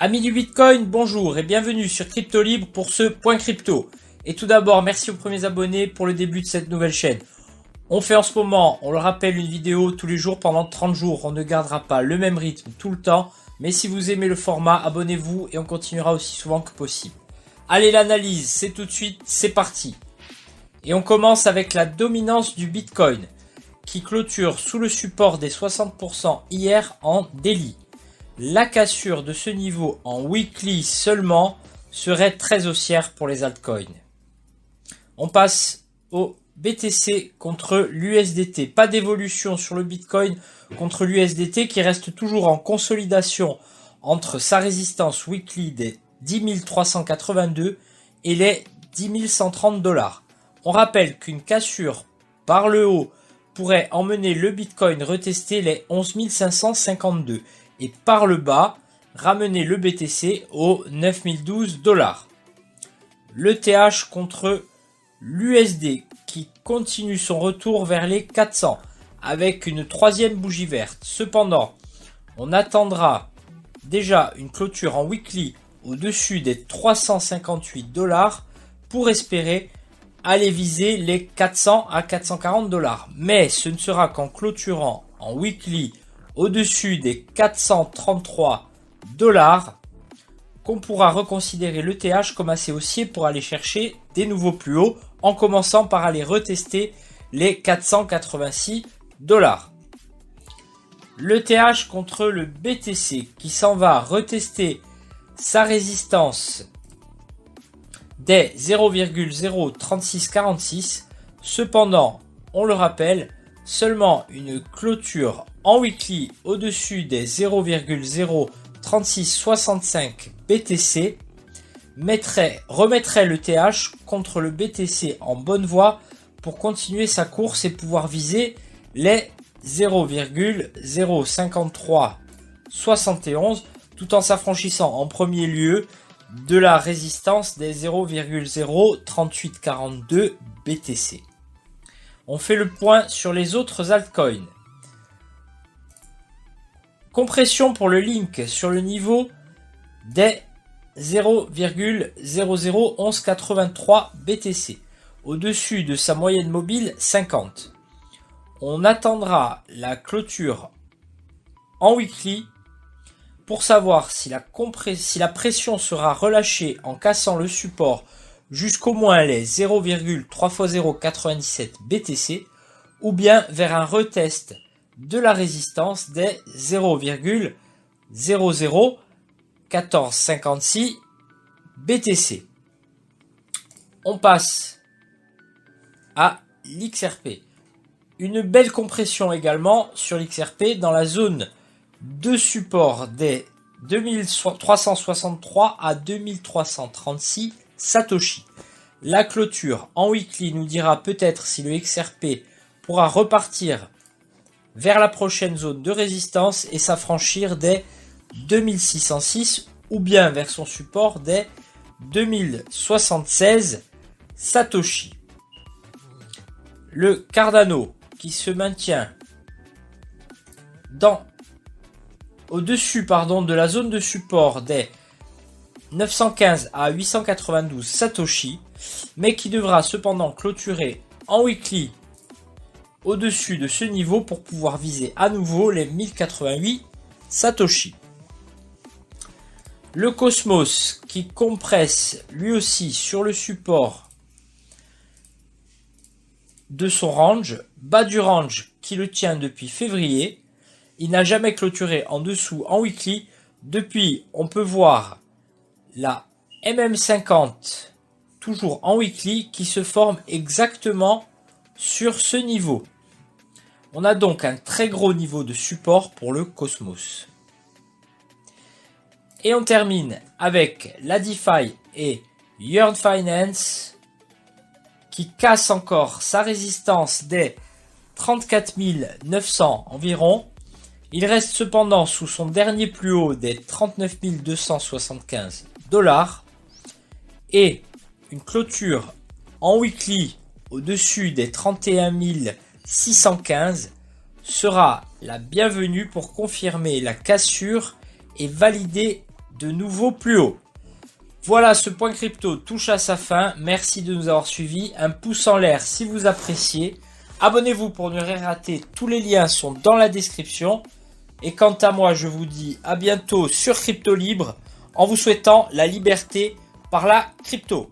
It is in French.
Amis du Bitcoin, bonjour et bienvenue sur Crypto Libre pour ce point crypto. Et tout d'abord, merci aux premiers abonnés pour le début de cette nouvelle chaîne. On fait en ce moment, on le rappelle, une vidéo tous les jours pendant 30 jours. On ne gardera pas le même rythme tout le temps. Mais si vous aimez le format, abonnez-vous et on continuera aussi souvent que possible. Allez, l'analyse, c'est tout de suite, c'est parti. Et on commence avec la dominance du Bitcoin qui clôture sous le support des 60% hier en daily. La cassure de ce niveau en weekly seulement serait très haussière pour les altcoins. On passe au BTC contre l'USDT. Pas d'évolution sur le Bitcoin contre l'USDT qui reste toujours en consolidation entre sa résistance weekly des 10 382 et les 10 130 $. On rappelle qu'une cassure par le haut pourrait emmener le Bitcoin retester les 11 552 et par le bas ramener le BTC aux 9012 $. Le TH contre l'USD qui continue son retour vers les 400 avec une troisième bougie verte. Cependant, on attendra déjà une clôture en weekly au-dessus des 358 $ pour espérer aller viser les 400 à 440 $. Mais ce ne sera qu'en clôturant en weekly au-dessus des 433 $ qu'on pourra reconsidérer le TH comme assez haussier pour aller chercher des nouveaux plus hauts, en commençant par aller retester les 486 $. Le TH contre le BTC qui s'en va retester sa résistance des 0,03646. Cependant, on le rappelle, seulement une clôture en weekly au-dessus des 0,03665 BTC remettrait le TH contre le BTC en bonne voie pour continuer sa course et pouvoir viser les 0,05371 tout en s'affranchissant en premier lieu de la résistance des 0,03842 BTC. On fait le point sur les autres altcoins. Compression pour le Link sur le niveau des 0,001183 BTC, au-dessus de sa moyenne mobile 50. On attendra la clôture en weekly pour savoir si la pression sera relâchée en cassant le support jusqu'au moins les 0,3x097 BTC ou bien vers un retest de la résistance des 0,001456 BTC. On passe à l'XRP. Une belle compression également sur l'XRP dans la zone de support des 2363 à 2336 Satoshi. La clôture en weekly nous dira peut-être si le XRP pourra repartir vers la prochaine zone de résistance et s'affranchir des 2606 ou bien vers son support des 2076 Satoshi. Le Cardano qui se maintient au-dessus de la zone de support des 915 à 892 Satoshi, mais qui devra cependant clôturer en weekly au-dessus de ce niveau pour pouvoir viser à nouveau les 1088 Satoshi. Le Cosmos qui compresse lui aussi sur le support de son range, bas du range qui le tient depuis février. Il n'a jamais clôturé en dessous en weekly. Depuis, on peut voir la MM50 toujours en weekly qui se forme exactement sur ce niveau. On a donc un très gros niveau de support pour le Cosmos. Et on termine avec la DeFi et Yearn Finance qui casse encore sa résistance des 34 900 environ. Il reste cependant sous son dernier plus haut des 39 275 $ et une clôture en weekly au-dessus des 31 615 sera la bienvenue pour confirmer la cassure et valider de nouveau plus haut. Voilà, ce point crypto touche à sa fin. Merci de nous avoir suivis. Un pouce en l'air si vous appréciez. Abonnez-vous pour ne rien rater. Tous les liens sont dans la description. Et quant à moi, je vous dis à bientôt sur Crypto Libre en vous souhaitant la liberté par la crypto.